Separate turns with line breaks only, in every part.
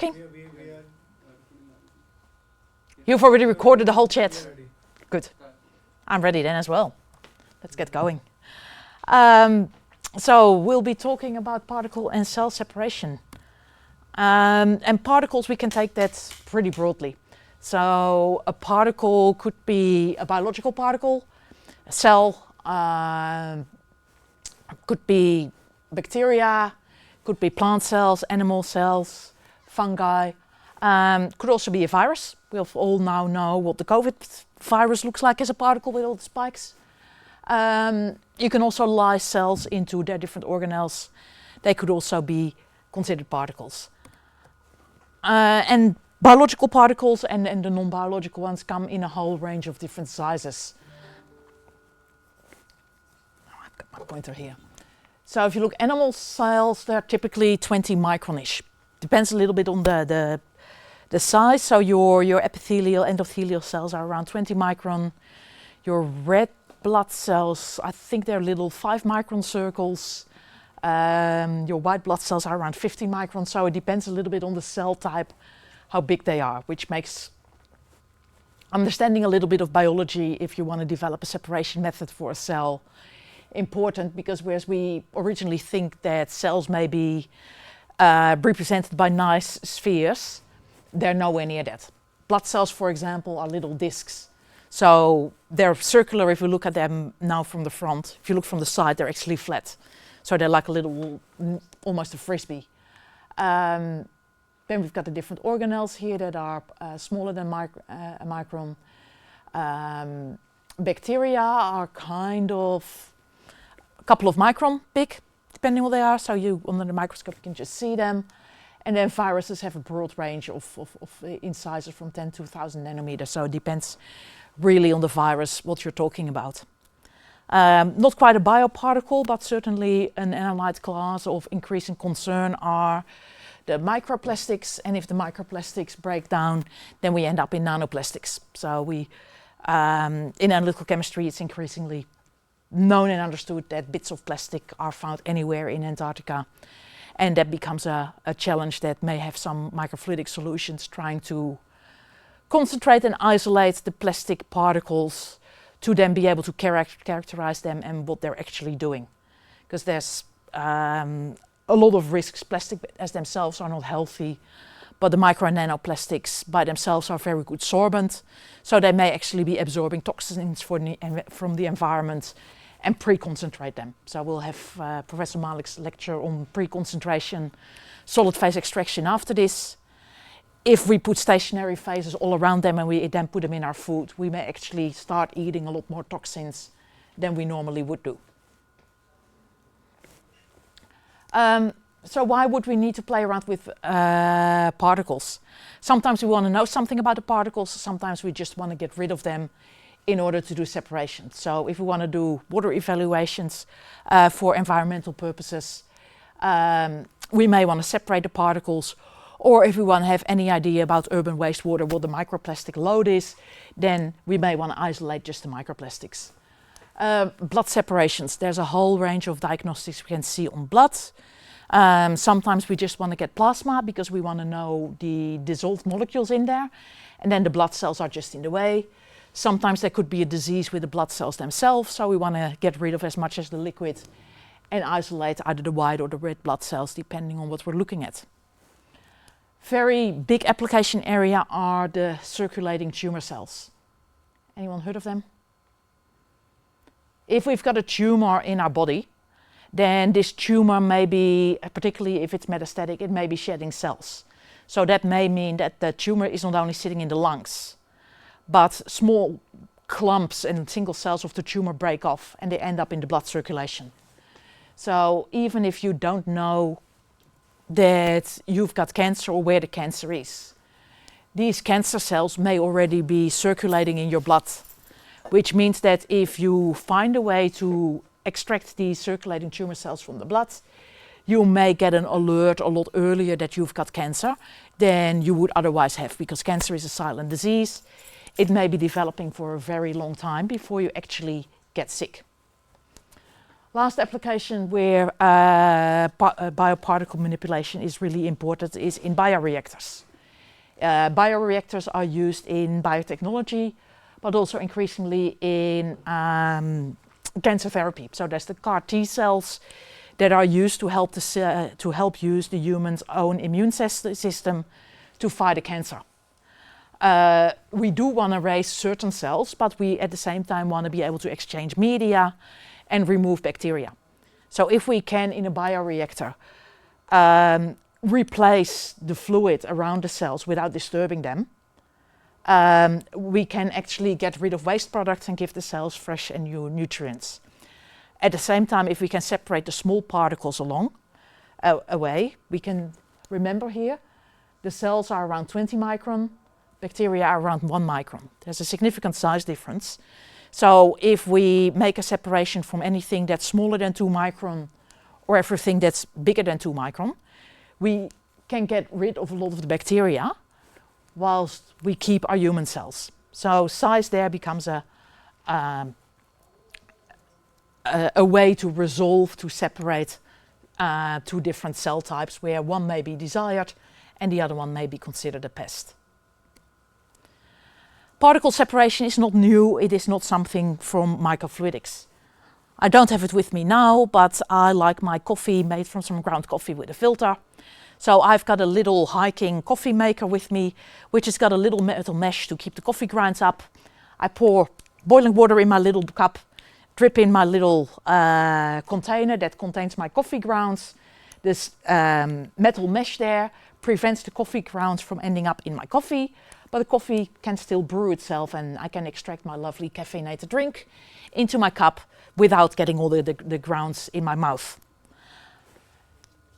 Okay. You've already recorded the whole chat. Good. I'm ready then as well. Let's get going. So we'll be talking about particle and cell separation. And particles, we can take that pretty broadly. So a particle could be a biological particle, a cell, could be bacteria, could be plant cells, animal cells, fungi, could also be a virus. We all now know what the COVID virus looks like as a particle with all the spikes. You can also lyse cells into their different organelles. They could also be considered particles. And biological particles and the non-biological ones come in a whole range of different sizes. I've got my pointer here. So if you look at animal cells, they're typically 20 micron-ish. Depends a little bit on the size. So your epithelial, endothelial cells are around 20 micron. Your red blood cells, I think they're little 5 micron circles. Your white blood cells are around 50 microns, so it depends a little bit on the cell type, how big they are, which makes understanding a little bit of biology, if you want to develop a separation method for a cell, important, because whereas we originally think that cells may be represented by nice spheres, they're nowhere near that. Blood cells, for example, are little discs. So they're circular if you look at them now from the front. If you look from the side, they're actually flat. So they're like a little, almost a frisbee. Then we've got the different organelles here that are smaller than a micron. Bacteria are kind of a couple of micron big, depending what they are. So you, under the microscope, you can just see them. And then viruses have a broad range of in sizes from 10 to 1,000 nanometers. So it depends really on the virus, what you're talking about. Not quite a bioparticle, but certainly an analyte class of increasing concern are the microplastics. And if the microplastics break down, then we end up in nanoplastics. So we, in analytical chemistry, it's increasingly known and understood that bits of plastic are found anywhere in Antarctica. And that becomes a challenge that may have some microfluidic solutions trying to concentrate and isolate the plastic particles to then be able to characterize them and what they're actually doing. Because there's a lot of risks. Plastic as themselves are not healthy, but the micro and nanoplastics by themselves are very good sorbent, so they may actually be absorbing toxins from the environment and pre-concentrate them. So we'll have Professor Malik's lecture on pre-concentration solid phase extraction after this. If we put stationary phases all around them and we then put them in our food, we may actually start eating a lot more toxins than we normally would do. So why would we need to play around with particles? Sometimes we want to know something about the particles, sometimes we just want to get rid of them in order to do separation. So if we want to do water evaluations for environmental purposes, we may want to separate the particles. Or if we want to have any idea about urban wastewater, what the microplastic load is, then we may want to isolate just the microplastics. Blood separations. There's a whole range of diagnostics we can see on blood. Sometimes we just want to get plasma because we want to know the dissolved molecules in there, and then the blood cells are just in the way. Sometimes there could be a disease with the blood cells themselves, so we want to get rid of as much as the liquid and isolate either the white or the red blood cells, depending on what we're looking at. Very big application area are the circulating tumor cells. Anyone heard of them? If we've got a tumor in our body, then this tumor may be, particularly if it's metastatic, it may be shedding cells. So that may mean that the tumor is not only sitting in the lungs, but small clumps and single cells of the tumor break off and they end up in the blood circulation. So even if you don't know that you've got cancer or where the cancer is, these cancer cells may already be circulating in your blood, which means that if you find a way to extract these circulating tumor cells from the blood, you may get an alert a lot earlier that you've got cancer than you would otherwise have, because cancer is a silent disease. It may be developing for a very long time before you actually get sick. Last application where bioparticle manipulation is really important is in bioreactors. Bioreactors are used in biotechnology, but also increasingly in cancer therapy. So there's the CAR T cells that are used to help use the human's own immune system to fight a cancer. We do want to raise certain cells, but we at the same time want to be able to exchange media and remove bacteria. So if we can, in a bioreactor, replace the fluid around the cells without disturbing them, we can actually get rid of waste products and give the cells fresh and new nutrients. At the same time, if we can separate the small particles away, we can remember here, the cells are around 20 micron, bacteria are around 1 micron. There's a significant size difference. So if we make a separation from anything that's smaller than 2 micron or everything that's bigger than 2 micron, we can get rid of a lot of the bacteria whilst we keep our human cells. So size there becomes a way to resolve, to separate two different cell types where one may be desired and the other one may be considered a pest. Particle separation is not new, it is not something from microfluidics. I don't have it with me now, but I like my coffee made from some ground coffee with a filter. So I've got a little hiking coffee maker with me, which has got a little metal mesh to keep the coffee grinds up. I pour boiling water in my little cup, drip in my little container that contains my coffee grounds. This metal mesh there prevents the coffee grounds from ending up in my coffee, but the coffee can still brew itself and I can extract my lovely caffeinated drink into my cup without getting all the grounds in my mouth.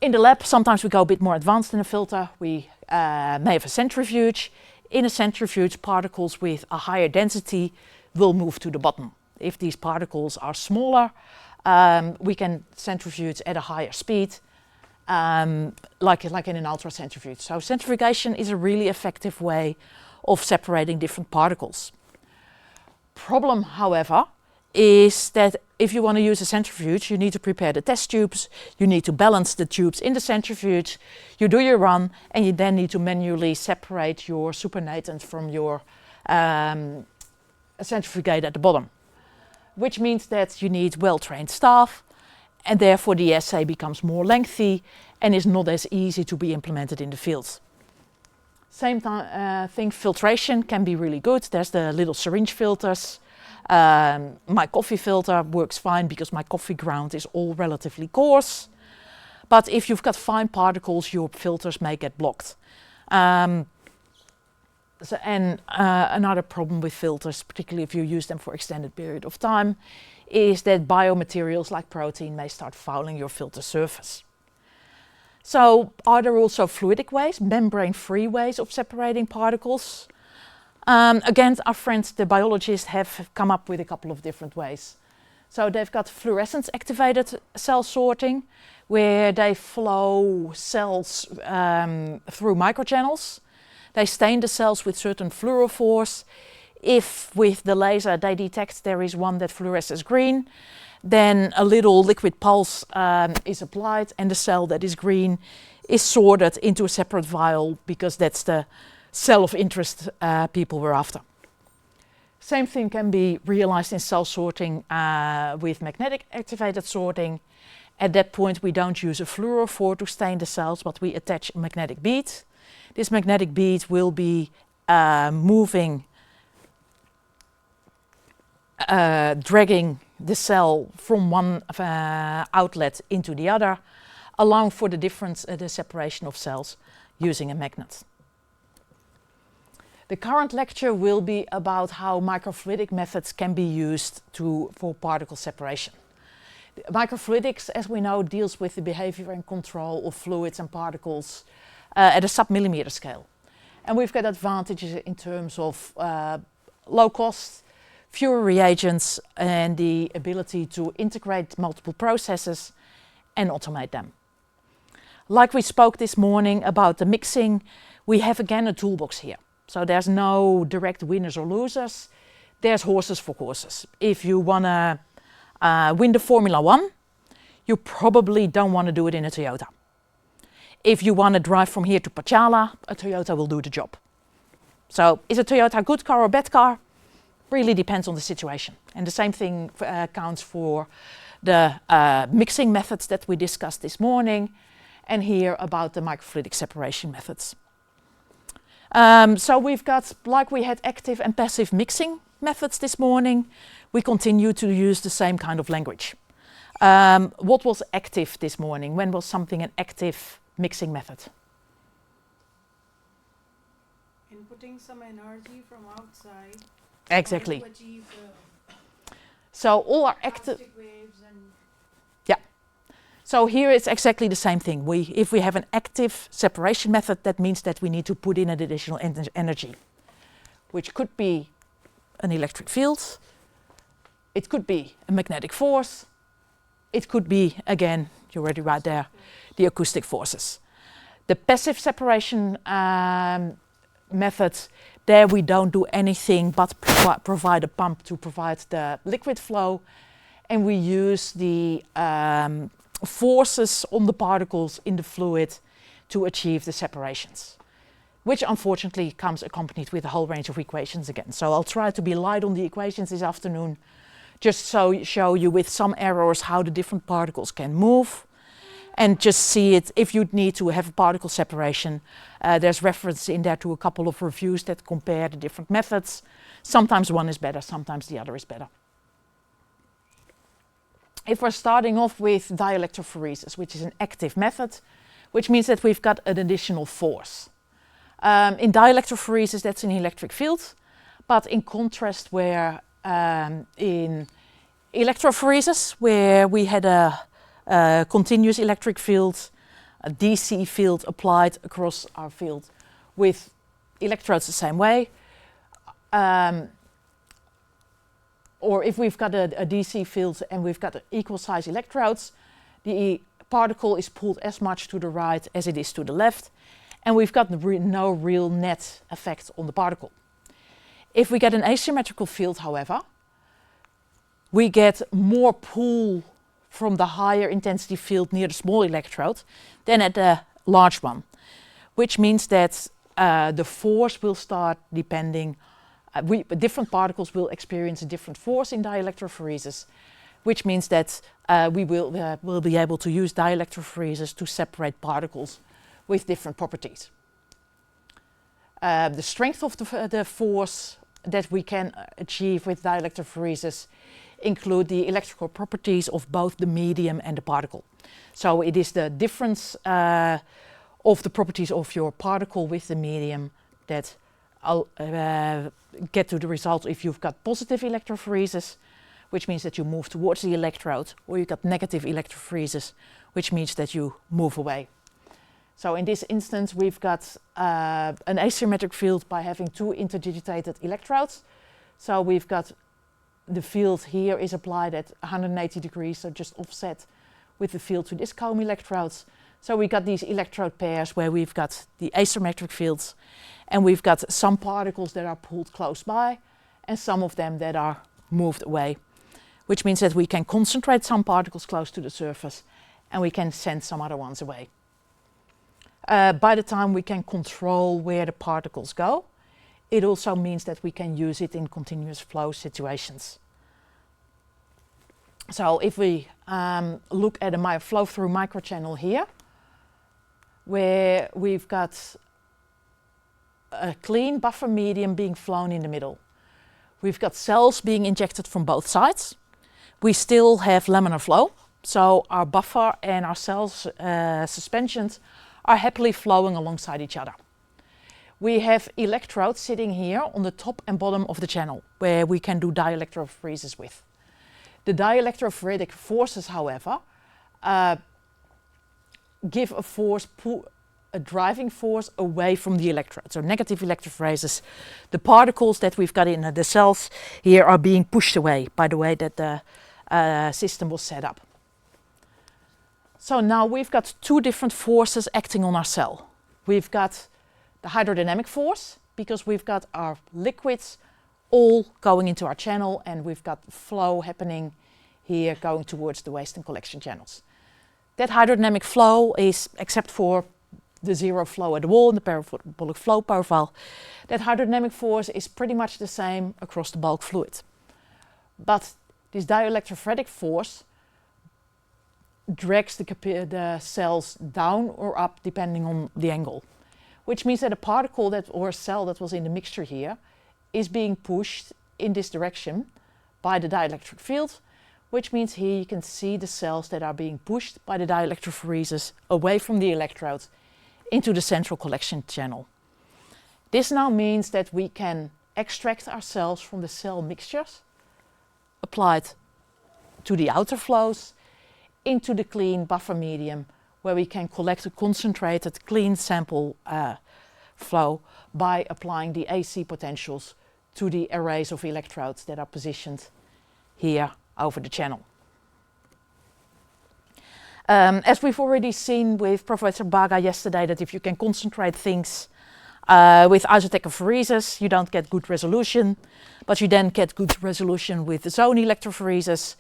In the lab, sometimes we go a bit more advanced than a filter. We may have a centrifuge. In a centrifuge, particles with a higher density will move to the bottom. If these particles are smaller, we can centrifuge at a higher speed, like in an ultracentrifuge. So centrifugation is a really effective way of separating different particles. Problem, however, is that if you want to use a centrifuge, you need to prepare the test tubes, you need to balance the tubes in the centrifuge, you do your run, and you then need to manually separate your supernatant from your centrifugate at the bottom. Which means that you need well-trained staff, and therefore the assay becomes more lengthy and is not as easy to be implemented in the field. Same thing, filtration can be really good. There's the little syringe filters. My coffee filter works fine because my coffee ground is all relatively coarse. But if you've got fine particles, your filters may get blocked. Another problem with filters, particularly if you use them for extended period of time, is that biomaterials like protein may start fouling your filter surface. So are there also fluidic ways, membrane-free ways of separating particles? Again, our friends, the biologists, have come up with a couple of different ways. So they've got fluorescence-activated cell sorting, where they flow cells through microchannels. They stain the cells with certain fluorophores. If with the laser they detect there is one that fluoresces green, then a little liquid pulse is applied and the cell that is green is sorted into a separate vial because that's the cell of interest people were after. Same thing can be realized in cell sorting with magnetic activated sorting. At that point we don't use a fluorophore to stain the cells, but we attach a magnetic bead. This magnetic bead will be moving, dragging the cell from one outlet into the other, allowing for the separation of cells using a magnet. The current lecture will be about how microfluidic methods can be used for particle separation. Microfluidics, as we know, deals with the behavior and control of fluids and particles at a sub-millimeter scale. And we've got advantages in terms of low cost, fewer reagents, and the ability to integrate multiple processes and automate them. Like we spoke this morning about the mixing, we have again a toolbox here. So there's no direct winners or losers. There's horses for courses. If you want to win the Formula 1, you probably don't want to do it in a Toyota. If you want to drive from here to Pachala, a Toyota will do the job. So is a Toyota a good car or a bad car? Really depends on the situation. And the same thing counts for the mixing methods that we discussed this morning, and here about the microfluidic separation methods. So we've got, like we had active and passive mixing methods this morning, we continue to use the same kind of language. What was active this morning? When was something an active mixing method?
Inputting some energy from outside.
Exactly.
To achieve
so all our active
waves and
so here it's exactly the same thing. If we have an active separation method, that means that we need to put in an additional energy, which could be an electric field, it could be a magnetic force, it could be, again, you're already right there, the acoustic forces. The passive separation methods, there we don't do anything but provide a pump to provide the liquid flow, and we use the forces on the particles in the fluid to achieve the separations, which unfortunately comes accompanied with a whole range of equations again. So I'll try to be light on the equations this afternoon, just so show you with some errors how the different particles can move, and just see it if you need to have a particle separation. There's reference in there to a couple of reviews that compare the different methods. Sometimes one is better, sometimes the other is better. If we're starting off with dielectrophoresis, which is an active method, which means that we've got an additional force. In dielectrophoresis, that's an electric field, but in contrast where in electrophoresis, where we had a continuous electric field, a DC field applied across our field with electrodes the same way, or if we've got a DC field and we've got equal size electrodes, the particle is pulled as much to the right as it is to the left, and we've got no real net effect on the particle. If we get an asymmetrical field, however, we get more pull from the higher intensity field near the small electrode than at the large one, which means that the force will start depending. Different particles will experience a different force in dielectrophoresis, which means that we will be able to use dielectrophoresis to separate particles with different properties. The strength of the force that we can achieve with dielectrophoresis include the electrical properties of both the medium and the particle. So it is the difference of the properties of your particle with the medium that get to the result if you've got positive electrophoresis, which means that you move towards the electrode, or you've got negative electrophoresis, which means that you move away. So in this instance, we've got an asymmetric field by having two interdigitated electrodes. So we've got the field here is applied at 180 degrees, so just offset with the field to this comb electrodes. So we got these electrode pairs where we've got the asymmetric fields, and we've got some particles that are pulled close by and some of them that are moved away, which means that we can concentrate some particles close to the surface and we can send some other ones away. By the time we can control where the particles go, it also means that we can use it in continuous flow situations. So if we look at a flow-through microchannel here, where we've got a clean buffer medium being flown in the middle. We've got cells being injected from both sides. We still have laminar flow, so our buffer and our cells suspensions are happily flowing alongside each other. We have electrodes sitting here on the top and bottom of the channel where we can do dielectrophoresis with. The dielectrophoretic forces, however, give a force, a driving force away from the electrode. So negative electrophoresis, the particles that we've got in the cells here are being pushed away by the way that the system was set up. So now we've got two different forces acting on our cell. We've got the hydrodynamic force, because we've got our liquids all going into our channel and we've got flow happening here going towards the waste and collection channels. That hydrodynamic flow is, except for the zero flow at the wall and the parabolic flow profile, that hydrodynamic force is pretty much the same across the bulk fluid. But this dielectrophoretic force drags the cells down or up depending on the angle, which means that a particle or a cell that was in the mixture here is being pushed in this direction by the dielectric field, which means here you can see the cells that are being pushed by the dielectrophoresis away from the electrodes into the central collection channel. This now means that we can extract our cells from the cell mixtures applied to the outer flows into the clean buffer medium, where we can collect a concentrated clean sample flow by applying the AC potentials to the arrays of electrodes that are positioned here over the channel. As we've already seen with Professor Baga yesterday, that if you can concentrate things with isotechophoresis, you don't get good resolution, but you then get good resolution with the zone electrophoresis.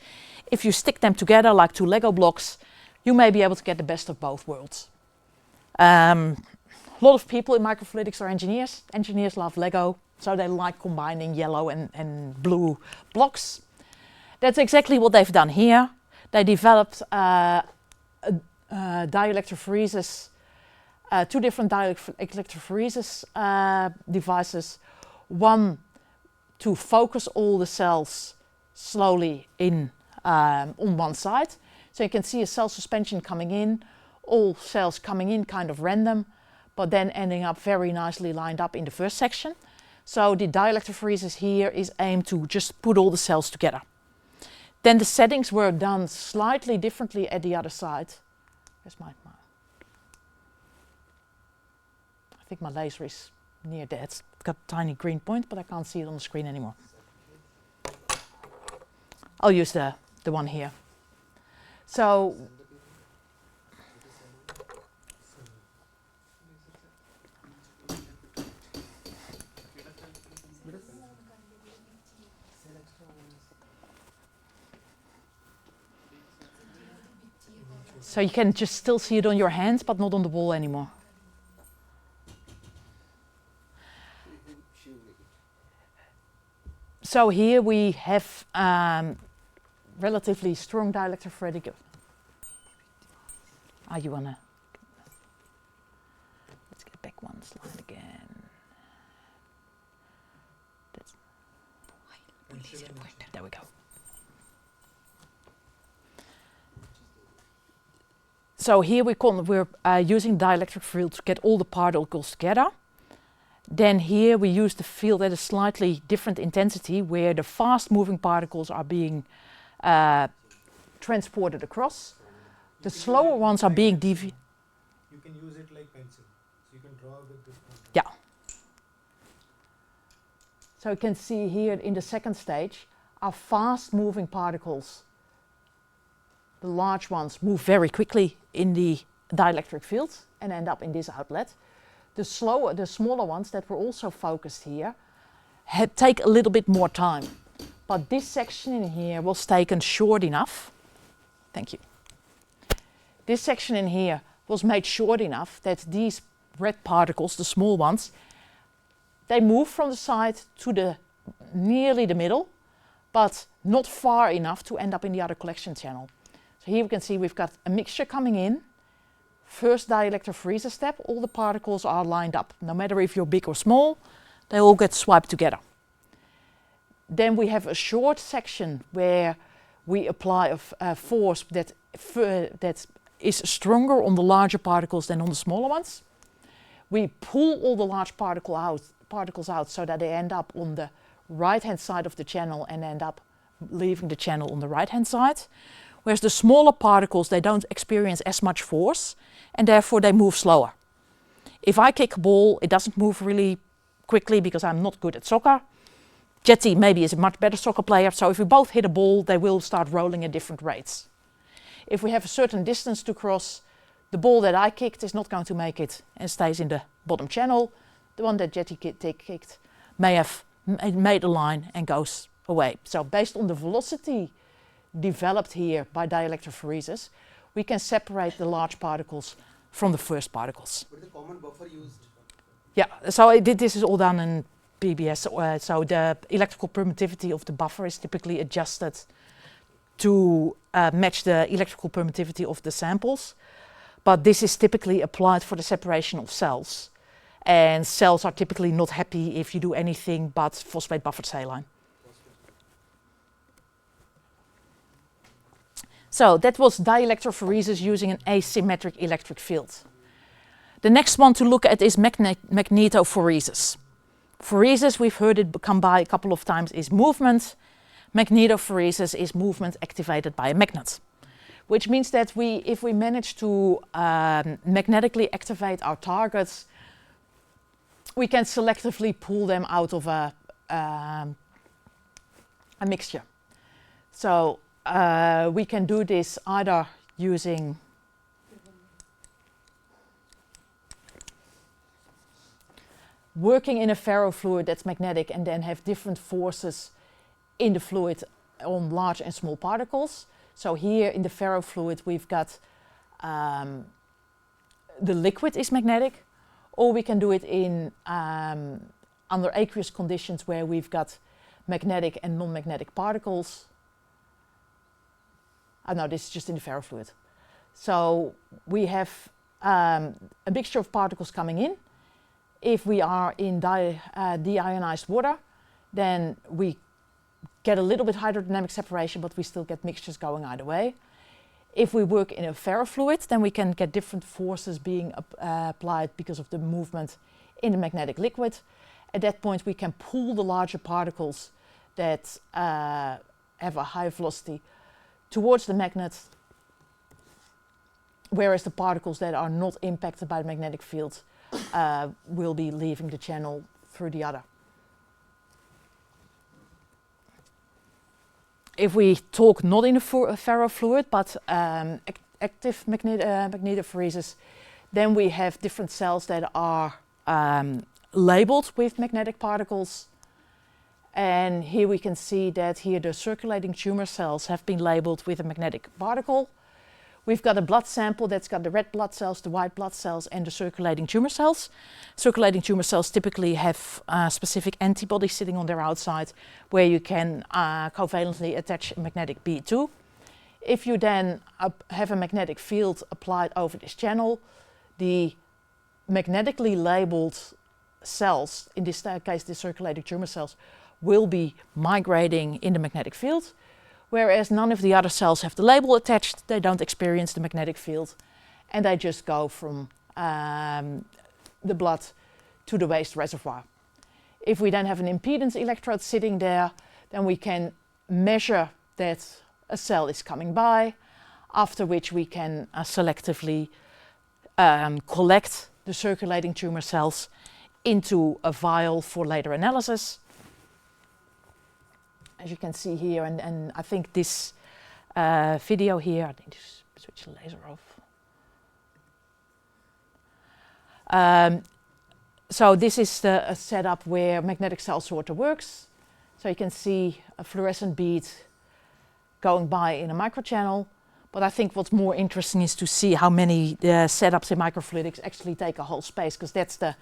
If you stick them together like two Lego blocks, you may be able to get the best of both worlds. A lot of people in microfluidics are engineers. Engineers love Lego, so they like combining yellow and blue blocks. That's exactly what they've done here. They developed dielectrophoresis, two different dielectrophoresis devices. One to focus all the cells slowly in on one side. So you can see a cell suspension coming in, all cells coming in kind of random, but then ending up very nicely lined up in the first section. So the dielectrophoresis here is aimed to just put all the cells together. Then the settings were done slightly differently at the other side. Where's my I think my laser is near dead. It's got a tiny green point, but I can't see it on the screen anymore. I'll use the one here. So you can just still see it on your hands, but not on the wall anymore. So here we have relatively strong dielectrophoretic. You wanna? Let's get back one slide again. There we go. So here we're using dielectric field to get all the particles together. Then here we use the field at a slightly different intensity, where the fast-moving particles are being transported across. The slower ones are being deviated.
You can use it like pencil, so you can draw with this one.
Yeah. So you can see here in the second stage, our fast-moving particles, the large ones, move very quickly in the dielectric field and end up in this outlet. The smaller ones that were also focused here take a little bit more time. But this section in here was taken short enough. Thank you. This section in here was made short enough that these red particles, the small ones, they move from the side to nearly the middle, but not far enough to end up in the other collection channel. So here we can see we've got a mixture coming in. First dielectrophoresis step, all the particles are lined up. No matter if you're big or small, they all get swiped together. Then we have a short section where we apply a force that is stronger on the larger particles than on the smaller ones. We pull all the large particles out so that they end up on the right-hand side of the channel and end up leaving the channel on the right-hand side. Whereas the smaller particles, they don't experience as much force, and therefore they move slower. If I kick a ball, it doesn't move really quickly because I'm not good at soccer. Jetty maybe is a much better soccer player, so if we both hit a ball, they will start rolling at different rates. If we have a certain distance to cross, the ball that I kicked is not going to make it and stays in the bottom channel. The one that Jetty kicked may have made a line and goes away. So based on the velocity developed here by dielectrophoresis, we can separate the large particles from the first particles.
What is the common buffer used?
Yeah, so this is all done in PBS. So the electrical permittivity of the buffer is typically adjusted to match the electrical permittivity of the samples. But this is typically applied for the separation of cells. And cells are typically not happy if you do anything but phosphate buffered saline. So that was dielectrophoresis using an asymmetric electric field. The next one to look at is magnetophoresis. Phoresis, we've heard it come by a couple of times, is movement. Magnetophoresis is movement activated by a magnet, which means that if we manage to magnetically activate our targets, we can selectively pull them out of a mixture. So we can do this either using working in a ferrofluid that's magnetic and then have different forces in the fluid on large and small particles. So here in the ferrofluid we've got the liquid is magnetic, or we can do it in under aqueous conditions where we've got magnetic and non-magnetic particles. No, this is just in the ferrofluid. So we have a mixture of particles coming in. If we are in deionized water, then we get a little bit hydrodynamic separation, but we still get mixtures going either way. If we work in a ferrofluid, then we can get different forces being applied because of the movement in the magnetic liquid. At that point, we can pull the larger particles that have a high velocity towards the magnet, whereas the particles that are not impacted by the magnetic field will be leaving the channel through the other. If we talk not in a ferrofluid, but active magnetophoresis, then we have different cells that are labeled with magnetic particles. And here we can see that here the circulating tumor cells have been labeled with a magnetic particle. We've got a blood sample that's got the red blood cells, the white blood cells, and the circulating tumor cells. Circulating tumor cells typically have specific antibodies sitting on their outside where you can covalently attach a magnetic B2. If you then have a magnetic field applied over this channel, the magnetically labeled cells, in this case the circulating tumor cells, will be migrating in the magnetic field. Whereas none of the other cells have the label attached, they don't experience the magnetic field, and they just go from the blood to the waste reservoir. If we then have an impedance electrode sitting there, then we can measure that a cell is coming by, after which we can selectively collect the circulating tumor cells into a vial for later analysis. As you can see here, and I think this video here, I need to switch the laser off. So this is a setup where magnetic cell sorter works. So you can see a fluorescent bead going by in a microchannel. But I think what's more interesting is to see how many setups in microfluidics actually take a whole space, because that's the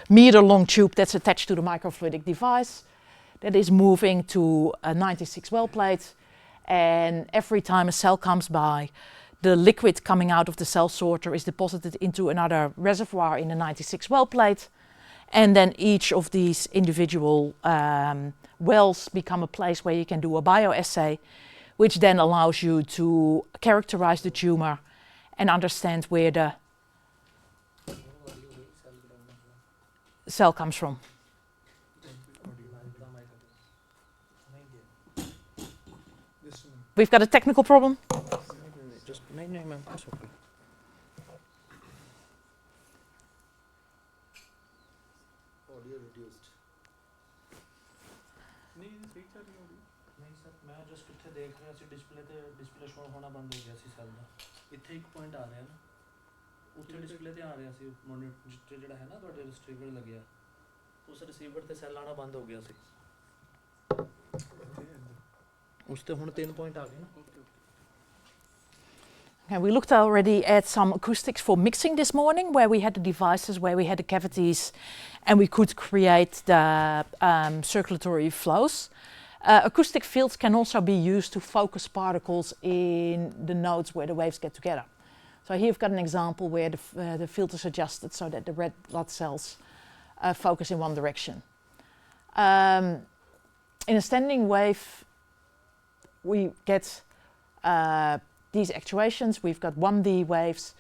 meter-long tube that's attached to the microfluidic device that is moving to a 96 well plate, and every time a cell comes by, the liquid coming out of the cell sorter is deposited into another reservoir in a 96 well plate, and then each of these individual wells become a place where you can do a bioassay, which then allows you to characterize the tumor and understand where the cell comes from. We've got a technical problem.
Just no, ma'am. That's okay.
Audio reduced.
नहीं sir मैं just इत्थे देख रहा सी display show होना बंद हो गया सी cell दा इत्थे एक पॉइंट आ रहा है ना ਉੱਥੇ डिस्प्ले ਤੇ ਆ ਰਿਹਾ ਸੀ ਮੋਨੀਟਰ ਜਿਹੜਾ ਹੈ ਨਾ ਤੁਹਾਡੇ ਰਿਸੀਵਰ ਲੱਗਿਆ ਉਸ ਰਿਸੀਵਰ ਤੇ ਸੈੱਲ ਆਣਾ ਬੰਦ ਹੋ ਗਿਆ ਸੀ ਉਸ ਤੇ ਹੁਣ 3 ਪੁਆਇੰਟ ਆ ਗਏ ਨਾ
Okay, we looked already at some acoustics for mixing this morning, where we had the devices, where we had the cavities, and we could create the circulatory flows. Acoustic fields can also be used to focus particles in the nodes where the waves get together. So here you've got an example where the field is adjusted so that the red blood cells focus in one direction. In a standing wave, we get these actuations. We've got 1D waves,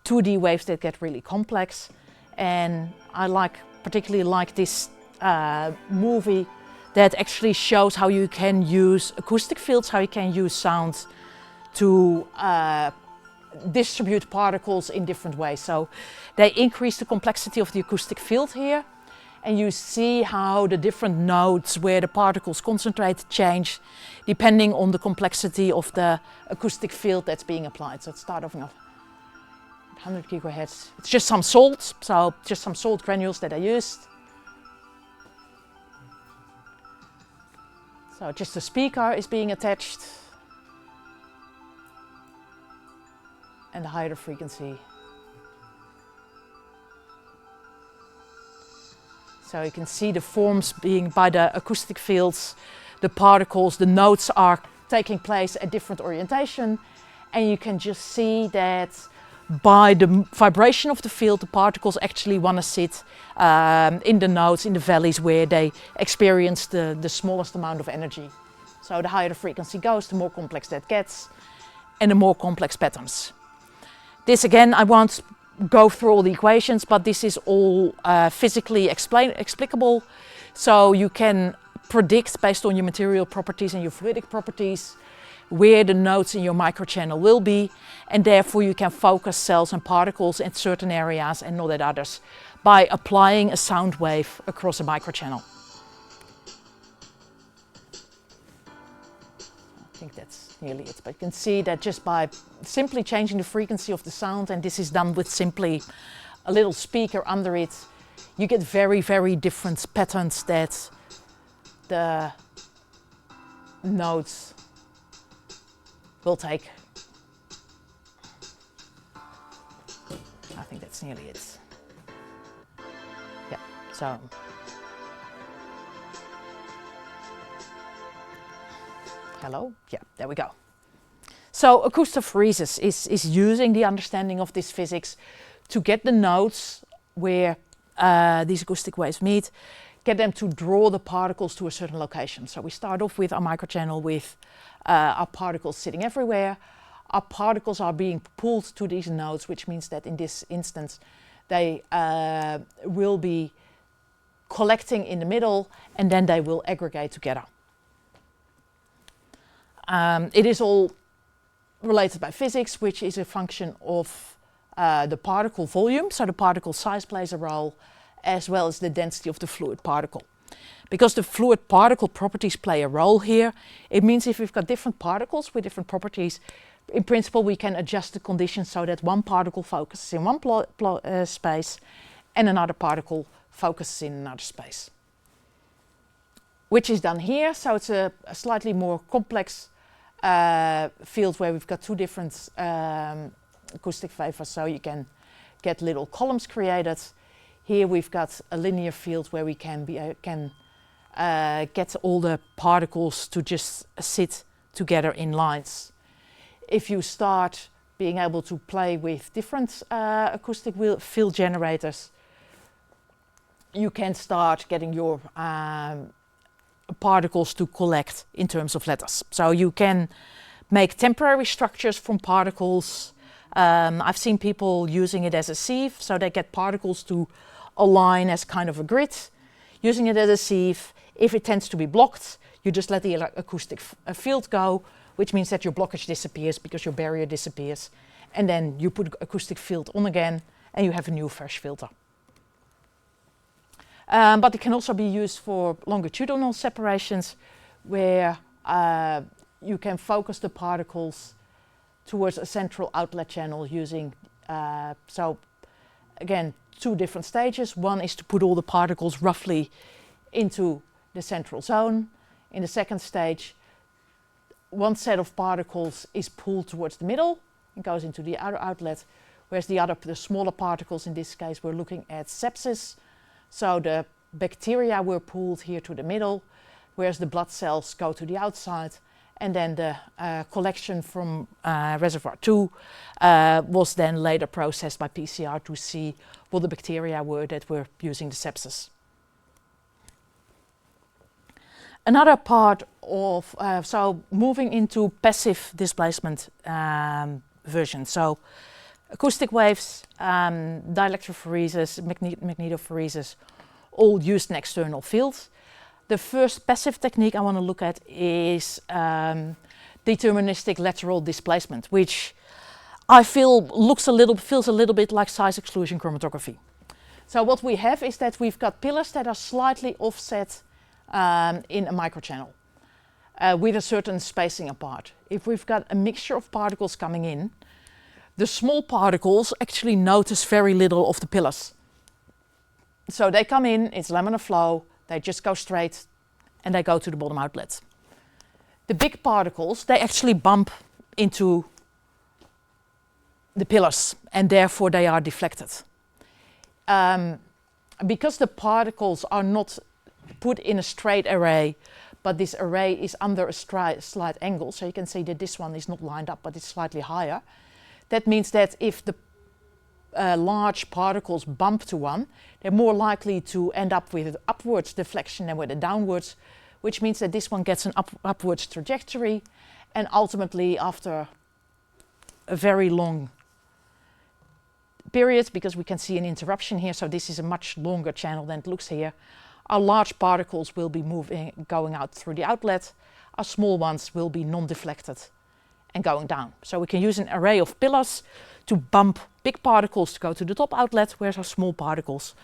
2D waves that get really complex. And I particularly like this movie that actually shows how you can use acoustic fields, how you can use sound to distribute particles in different ways. So they increase the complexity of the acoustic field here. And you see how the different nodes where the particles concentrate change depending on the complexity of the acoustic field that's being applied. So it's starting off 100 gigahertz. It's just some salt, so just some salt granules that I used. So just a speaker is being attached. And the higher the frequency. So you can see the forms being by the acoustic fields, the particles, the notes are taking place at different orientation. And you can just see that by the vibration of the field, the particles actually want to sit in the nodes, in the valleys where they experience the smallest amount of energy. So the higher the frequency goes, the more complex that gets and the more complex patterns. This again, I won't go through all the equations, but this is all physically explicable. So you can predict based on your material properties and your fluidic properties where the nodes in your microchannel will be, and therefore you can focus cells and particles in certain areas and not at others by applying a sound wave across a microchannel. I think that's nearly it, but you can see that just by simply changing the frequency of the sound, and this is done with simply a little speaker under it, you get very, very different patterns that the nodes will take. I think that's nearly it. Yeah, so. Hello? Yeah, there we go. So acoustophoresis is using the understanding of this physics to get the nodes where these acoustic waves meet, get them to draw the particles to a certain location. So we start off with our microchannel with our particles sitting everywhere. Our particles are being pulled to these nodes, which means that in this instance they will be collecting in the middle and then they will aggregate together. It is all related by physics, which is a function of the particle volume. So the particle size plays a role, as well as the density of the fluid particle. Because the fluid particle properties play a role here, it means if we've got different particles with different properties, in principle we can adjust the conditions so that one particle focuses in one space and another particle focuses in another space. Which is done here, so it's a slightly more complex field where we've got two different acoustic vapors, so you can get little columns created. Here we've got a linear field where we can get all the particles to just sit together in lines. If you start being able to play with different acoustic field generators, you can start getting your particles to collect in terms of letters. So you can make temporary structures from particles. I've seen people using it as a sieve, so they get particles to align as kind of a grid. Using it as a sieve, if it tends to be blocked, you just let the acoustic field go, which means that your blockage disappears because your barrier disappears. And then you put acoustic field on again and you have a new fresh filter. But it can also be used for longitudinal separations where you can focus the particles towards a central outlet channel using, so again, two different stages. One is to put all the particles roughly into the central zone. In the second stage, one set of particles is pulled towards the middle and goes into the outer outlet, whereas the smaller particles, in this case, we're looking at sepsis. So the bacteria were pulled here to the middle, whereas the blood cells go to the outside, and then the collection from reservoir 2 was then later processed by PCR to see what the bacteria were that were using the sepsis. Another part of, so moving into passive displacement version. So acoustic waves, dielectrophoresis, magnetophoresis, all used in external fields. The first passive technique I want to look at is deterministic lateral displacement, which I feel feels a little bit like size exclusion chromatography. So what we have is that we've got pillars that are slightly offset in a microchannel with a certain spacing apart. If we've got a mixture of particles coming in, the small particles actually notice very little of the pillars. So they come in, it's laminar flow, they just go straight and they go to the bottom outlet. The big particles, they actually bump into the pillars and therefore they are deflected. Because the particles are not put in a straight array, but this array is under a slight angle, so you can see that this one is not lined up but it's slightly higher. That means that if the large particles bump to one, they're more likely to end up with an upwards deflection than with a downwards, which means that this one gets an upwards trajectory, and ultimately after a very long period, because we can see an interruption here, so this is a much longer channel than it looks here, our large particles will be going out through the outlet, our small ones will be non-deflected and going down. So we can use an array of pillars to bump big particles to go to the top outlet, whereas our small particles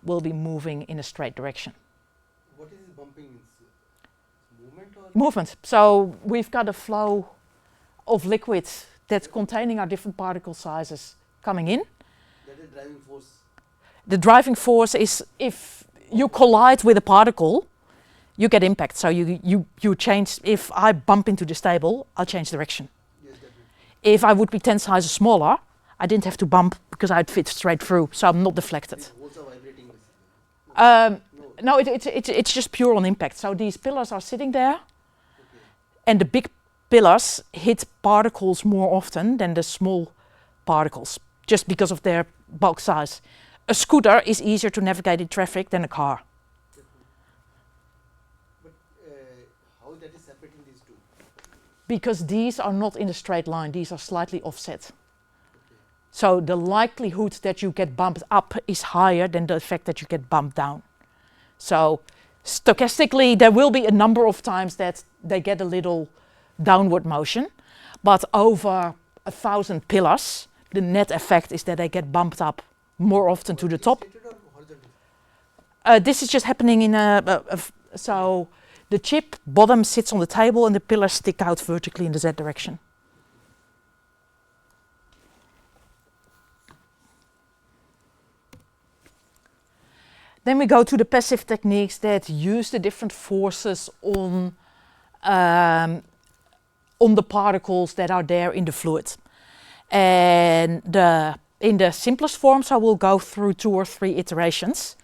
will be moving in a straight direction.
What is bumping? Movement or?
Movement. So we've got a flow of liquid that's containing our different particle sizes coming in.
That is driving force.
The driving force is if you collide with a particle, you get impact. So you change. If I bump into this table, I'll change direction.
Yes, definitely.
If I would be 10 sizes smaller, I didn't have to bump because I'd fit straight through, so I'm not deflected.
These holes are vibrating. No.
No, it's just pure on impact. So these pillars are sitting there,
Okay.
and the big pillars hit particles more often than the small particles, just because of their bulk size. A scooter is easier to navigate in traffic than a car.
But how that is separating these two?
Because these are not in a straight line, these are slightly offset.
Okay.
So the likelihood that you get bumped up is higher than the fact that you get bumped down. So stochastically, there will be a number of times that they get a little downward motion, but over 1,000 pillars, the net effect is that they get bumped up more often to the top.
Vertically or horizontally?
This is just happening in so the chip bottom sits on the table and the pillars stick out vertically in the Z direction. Then we go to the passive techniques that use the different forces on the particles that are there in the fluid. And in the simplest forms, I will go through 2 or 3 iterations.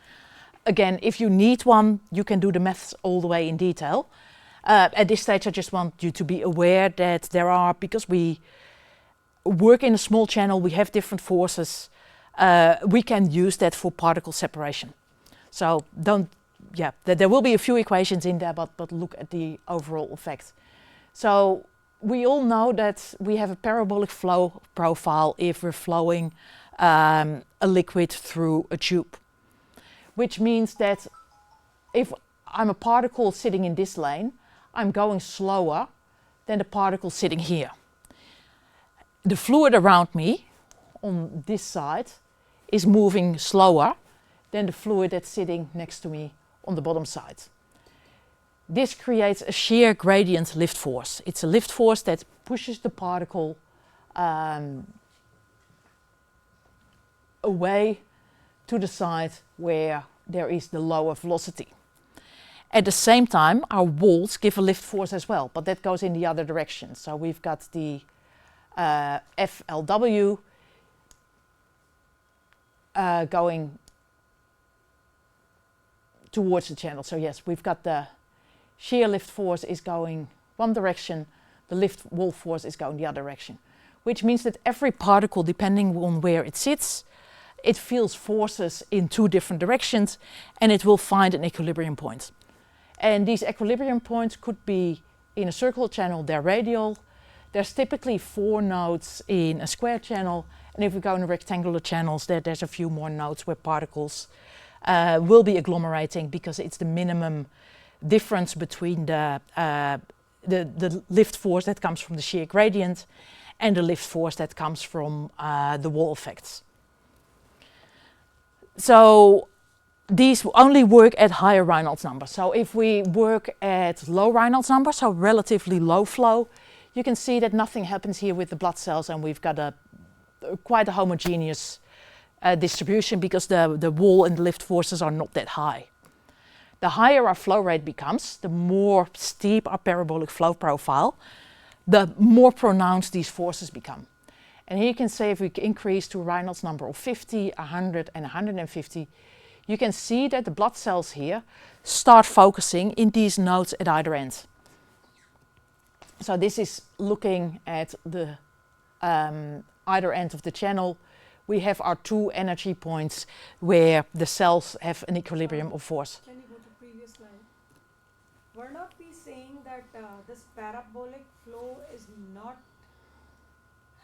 Again, if you need one, you can do the maths all the way in detail. At this stage, I just want you to be aware that there are, because we work in a small channel, we have different forces. We can use that for particle separation. So there will be a few equations in there, but look at the overall effect. So we all know that we have a parabolic flow profile if we're flowing a liquid through a tube, which means that if I'm a particle sitting in this lane, I'm going slower than the particle sitting here. The fluid around me on this side is moving slower than the fluid that's sitting next to me on the bottom side. This creates a shear gradient lift force. It's a lift force that pushes the particle away to the side where there is the lower velocity. At the same time, our walls give a lift force as well, but that goes in the other direction. So we've got the FLW going towards the channel. So yes, we've got the shear lift force is going one direction, the lift wall force is going the other direction, which means that every particle, depending on where it sits, it feels forces in two different directions and it will find an equilibrium point. And these equilibrium points could be in a circular channel, they're radial. There's typically 4 nodes in a square channel, and if we go in rectangular channels, there's a few more nodes where particles will be agglomerating because it's the minimum difference between the lift force that comes from the shear gradient and the lift force that comes from the wall effects. So these only work at higher Reynolds numbers. So if we work at low Reynolds numbers, so relatively low flow, you can see that nothing happens here with the blood cells, and we've got quite a homogeneous distribution because the wall and the lift forces are not that high. The higher our flow rate becomes, the more steep our parabolic flow profile, the more pronounced these forces become. And here you can say if we increase to a Reynolds number of 50, 100 and 150, you can see that the blood cells here start focusing in these nodes at either end. So this is looking at the either end of the channel. We have our 2 energy points where the cells have an equilibrium of force.
Can you go to previous slide? We're not we saying that this parabolic flow is not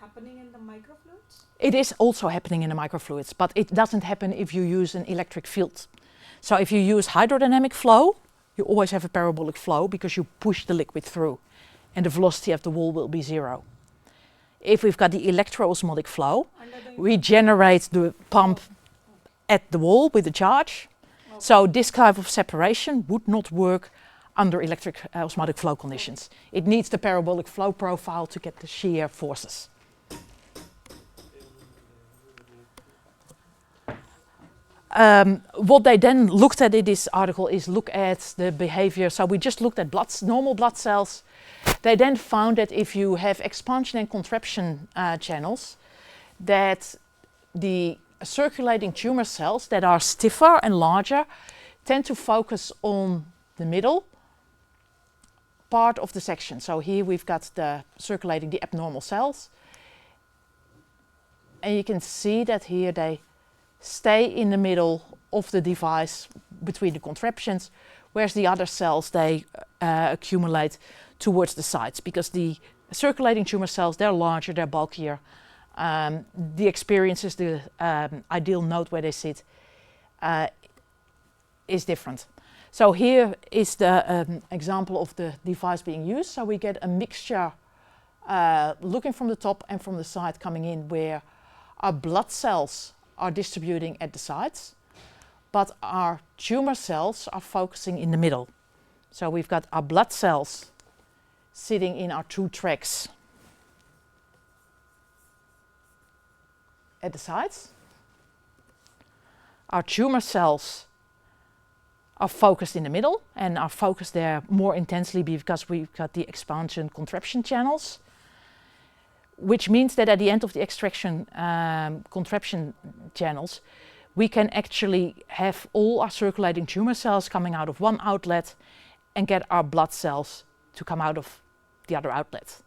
happening in the microfluids?
It is also happening in the microfluids, but it doesn't happen if you use an electric field. So if you use hydrodynamic flow, you always have a parabolic flow because you push the liquid through and the velocity of the wall will be 0. If we've got the electroosmotic flow, we generate the pump at the wall with the charge.
Okay.
So this type of separation would not work under electric osmotic flow conditions. It needs the parabolic flow profile to get the shear forces. What they then looked at in this article is look at the behavior. So we just looked at normal blood cells. They then found that if you have expansion and contraction channels, that the circulating tumor cells that are stiffer and larger tend to focus on the middle part of the section. So here we've got the circulating the abnormal cells. And you can see that here they stay in the middle of the device between the contraptions, whereas the other cells, they accumulate towards the sides because the circulating tumor cells, they're larger, they're bulkier. The experiences, the ideal node where they sit is different. So here is the example of the device being used. So we get a mixture looking from the top and from the side coming in where our blood cells are distributing at the sides, but our tumor cells are focusing in the middle. So we've got our blood cells sitting in our 2 tracks at the sides. Our tumor cells are focused in the middle and are focused there more intensely because we've got the expansion contraption channels, which means that at the end of the extraction contraption channels, we can actually have all our circulating tumor cells coming out of one outlet and get our blood cells to come out of the other outlet.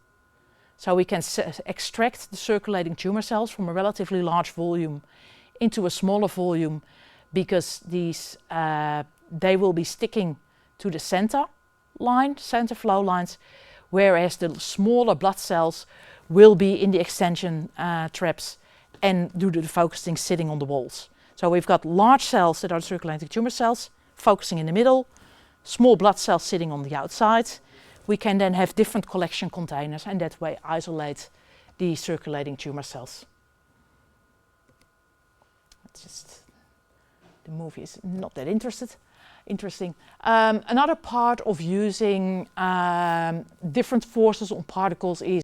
So we can extract the circulating tumor cells from a relatively large volume into a smaller volume because these they will be sticking to the center flow lines, whereas the smaller blood cells will be in the extension traps and do the focusing sitting on the walls. So we've got large cells that are circulating tumor cells focusing in the middle, small blood cells sitting on the outside. We can then have different collection containers and that way isolate the circulating tumor cells. It's just, the movie is not that interesting. Another part of using different forces on particles is